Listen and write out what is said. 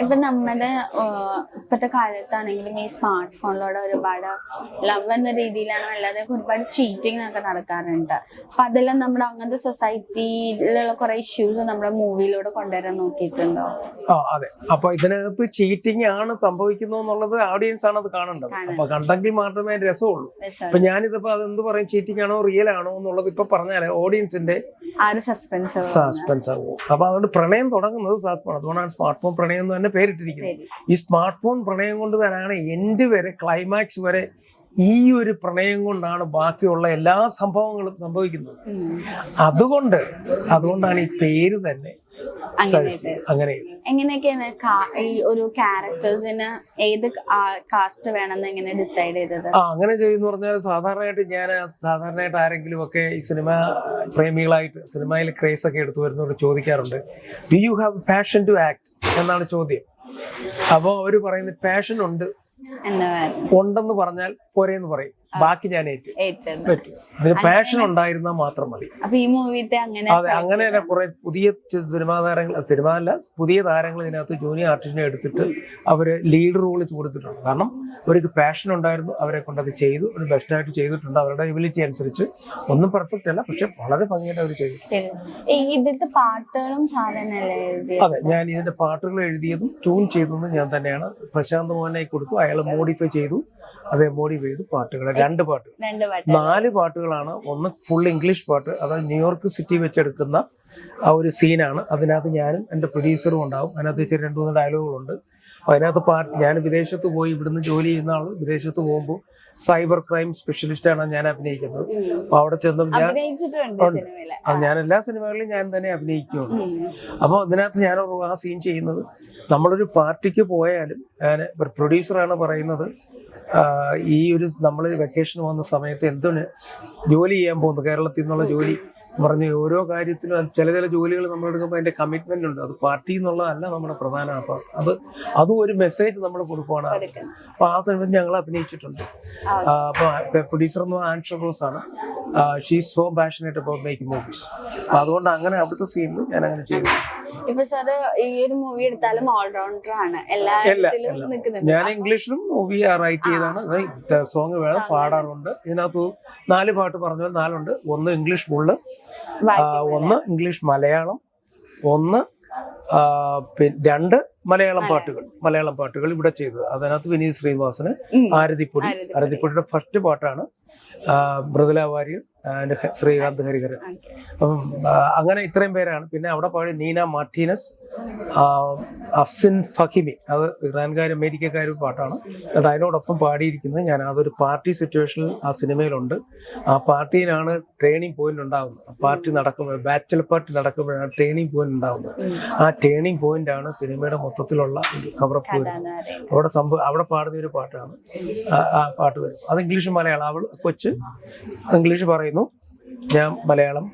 ഇപ്പൊ നമ്മുടെ ഇപ്പോഴത്തെ കാലത്താണെങ്കിലും ഈ സ്മാർട്ട് ഫോണിലൂടെ ഒരുപാട് ലവ് എന്ന രീതിയിലാണ് അല്ലാതെ ഒരുപാട് ചീറ്റിംഗ് ഒക്കെ നടക്കാറുണ്ട്. അപ്പൊ അതെല്ലാം നമ്മുടെ അങ്ങനത്തെ സൊസൈറ്റിയിലുള്ള കുറെ ഇഷ്യൂസ് നമ്മുടെ മൂവിയിലൂടെ കൊണ്ടുവരാൻ നോക്കിയിട്ടുണ്ടോ? അതെ. അപ്പൊ ഇതിനകത്ത് ചീറ്റിംഗ് ആണ് സംഭവിക്കുന്നു എന്നുള്ളത് ഓഡിയൻസ് ആണ് അത് കാണേണ്ടത്. അപ്പൊ കണ്ടെങ്കിൽ മാത്രമേ രസമുള്ളൂ. അപ്പൊ ഞാനിതിപ്പോ അതെന്ത് പറയും, ചീറ്റിംഗ് ആണോ റിയൽ ആണോ എന്നുള്ളത് ഇപ്പൊ പറഞ്ഞാല് ഓഡിയൻസിന്റെ സസ്പെൻസ് ആകും. അപ്പൊ അതുകൊണ്ട് പ്രണയം തുടങ്ങുന്നത് സസ്പെൻസ്. അതുകൊണ്ടാണ് സ്മാർട്ട് ഫോൺ പ്രണയം എന്ന് തന്നെ പേരിട്ടിരിക്കുന്നത്. ഈ സ്മാർട്ട് ഫോൺ പ്രണയം കൊണ്ട് തന്നെയാണ് എൻഡ് വരെ, ക്ലൈമാക്സ് വരെ ഈ ഒരു പ്രണയം കൊണ്ടാണ് ബാക്കിയുള്ള എല്ലാ സംഭവങ്ങളും സംഭവിക്കുന്നത്. അതുകൊണ്ടാണ് ഈ പേര് തന്നെ അങ്ങനെ. എങ്ങനെയൊക്കെയാണ് ഈ ഒരു ക്യാരക്ടേഴ്സിന് ഏത് കാസ്റ്റ് വേണമെന്ന് എങ്ങനെ ഡിസൈഡ് ചെയ്തത്? അങ്ങനെ ചെയ്യുന്ന പറഞ്ഞാൽ സാധാരണയായിട്ട് ആരെങ്കിലും ഒക്കെ ഈ സിനിമ പ്രേമികളായിട്ട് സിനിമയിൽ ക്രേസ് ഒക്കെ എടുത്തു വരുന്നവരോട് ചോദിക്കാറുണ്ട്, do you have passion to act എന്നാണ് ചോദ്യം. അപ്പോൾ അവര് പറയുന്നത് പാഷൻ ഉണ്ടെന്ന് പറഞ്ഞാൽ പോരെന്ന് പറയും, ബാക്കി ഞാൻ പറ്റും. അതിന് പാഷൻ ഉണ്ടായിരുന്നാൽ മാത്രം മതി. അതെ, അങ്ങനെ തന്നെ കുറെ പുതിയ പുതിയ താരങ്ങൾ ഇതിനകത്ത് ജൂനിയർ ആർട്ടിസ്റ്റിനെ എടുത്തിട്ട് അവര് ലീഡ് റോള് കൊടുത്തിട്ടുണ്ട്. കാരണം അവർക്ക് പാഷൻ ഉണ്ടായിരുന്നു, അവരെ കൊണ്ട് അത് ചെയ്തു, ഒരു ബെസ്റ്റായിട്ട് ചെയ്തിട്ടുണ്ട്. അവരുടെ എബിലിറ്റി അനുസരിച്ച് ഒന്നും പെർഫെക്റ്റ് അല്ല, പക്ഷെ വളരെ ഭംഗിയായിട്ട് അവർ ചെയ്തു. അതെ, ഞാൻ ഇതിന്റെ പാട്ടുകൾ എഴുതിയതും ട്യൂൺ ചെയ്തതും ഞാൻ തന്നെയാണ്. പ്രശാന്ത് മോഹനെ കൊടുത്തു, അയാൾ മോഡിഫൈ ചെയ്തു, അതേ മോഡിഫൈ ചെയ്തു. പാട്ടുകൾ 2 പാട്ടുകൾ 4 പാട്ടുകളാണ്. ഒന്ന് ഫുൾ ഇംഗ്ലീഷ് പാട്ട്, അത് ന്യൂയോർക്ക് സിറ്റി വെച്ചെടുക്കുന്ന ആ ഒരു സീനാണ്. അതിനകത്ത് ഞാനും എൻ്റെ പ്രൊഡ്യൂസറും ഉണ്ടാവും. അതിനകത്ത് വെച്ച് 2-3 ഡയലോഗുകളുണ്ട്. അപ്പോൾ അതിനകത്ത് ഞാൻ വിദേശത്ത് പോയി, ഇവിടുന്ന് ജോലി ചെയ്യുന്ന ആൾ വിദേശത്ത് പോകുമ്പോൾ സൈബർ ക്രൈം സ്പെഷ്യലിസ്റ്റാണ് ഞാൻ അഭിനയിക്കുന്നത്. അപ്പോൾ അവിടെ ചെന്നും ഞാൻ എല്ലാ സിനിമകളിലും ഞാൻ തന്നെ അഭിനയിക്കുന്നുണ്ട്. അപ്പോൾ അതിനകത്ത് ഞാൻ ആ സീൻ ചെയ്യുന്നത്, നമ്മളൊരു പാർട്ടിക്ക് പോയാലും പ്രൊഡ്യൂസറാണ് പറയുന്നത്, ഈ ഒരു നമ്മൾ വെക്കേഷൻ വന്ന സമയത്ത് എന്തിന് ജോലി ചെയ്യാൻ പോകുന്നു, കേരളത്തിൽ നിന്നുള്ള ജോലി പറഞ്ഞ് ഓരോ കാര്യത്തിലും ചില ജോലികൾ നമ്മൾ എടുക്കുമ്പോൾ അതിന്റെ കമ്മിറ്റ്മെന്റ് ഉണ്ട്. അത് പാർട്ടി എന്നുള്ളതല്ല നമ്മുടെ പ്രധാന. അതും ഒരു മെസ്സേജ് നമ്മൾ കൊടുക്കുവാണ്. അപ്പൊ ആ സമയത്ത് ഞങ്ങൾ അഭിനയിച്ചിട്ടുണ്ട്. അപ്പൊ പ്രൊഡ്യൂസർ എന്ന് പറഞ്ഞാൽ ആൻഷർ റോസ് ആണ്. She is so passionate about making movies. അപ്പൊ അതുകൊണ്ട് അങ്ങനെ അവിടുത്തെ സീനിൽ ഞാൻ അങ്ങനെ ചെയ്തു. ഞാൻ ഇംഗ്ലീഷിലും മൂവി റൈറ്റ് ചെയ്താണ്. സോങ് വേണം, പാടാറുണ്ട്. ഇതിനകത്ത് 4 പാട്ട് പറഞ്ഞാൽ 4 ഉണ്ട്. 1 English full, 1 English Malayalam, 1 2 Malayalam പാട്ടുകൾ ഇവിടെ ചെയ്തത്. അതിനകത്ത് വിനീത് ശ്രീനിവാസന് ആരതിപ്പൊടിയുടെ ഫസ്റ്റ് പാട്ടാണ്. മൃദുല വാര്യർ ആൻഡ് ശ്രീകാന്ത് ഹരിഹരൻ. അപ്പം അങ്ങനെ ഇത്രയും പേരാണ്. പിന്നെ അവിടെ പാടി നീന മാർട്ടീനസ്, അസിൻ ഫഹിമി, അത് ഇറാൻകാർ അമേരിക്കക്കാരും പാട്ടാണ്. എന്നിട്ട് അതിനോടൊപ്പം പാടിയിരിക്കുന്നത് ഞാൻ. അതൊരു പാർട്ടി സിറ്റുവേഷനിൽ ആ സിനിമയിലുണ്ട്. ആ പാർട്ടിയിലാണ് ട്രെയിനിങ് പോയിന്റ് ഉണ്ടാകുന്നത്. പാർട്ടി നടക്കുമ്പോൾ, ബാച്ചലർ പാർട്ടി നടക്കുമ്പോഴാണ് ട്രെയിനിങ് പോയിന്റ് ഉണ്ടാകുന്നത്. ആ ട്രെയിനിങ് പോയിന്റ് ആണ് സിനിമയുടെ മൊത്തത്തിലുള്ള കവറപ്പ് വരുന്നത്. അവിടെ പാടുന്ന ഒരു പാട്ടാണ്. ആ പാട്ട് വരും. അത് ഇംഗ്ലീഷ് മലയാളം. അവൾ കൊച്ച് ഇംഗ്ലീഷ് പറയുന്നു, ഞാൻ മലയാളം.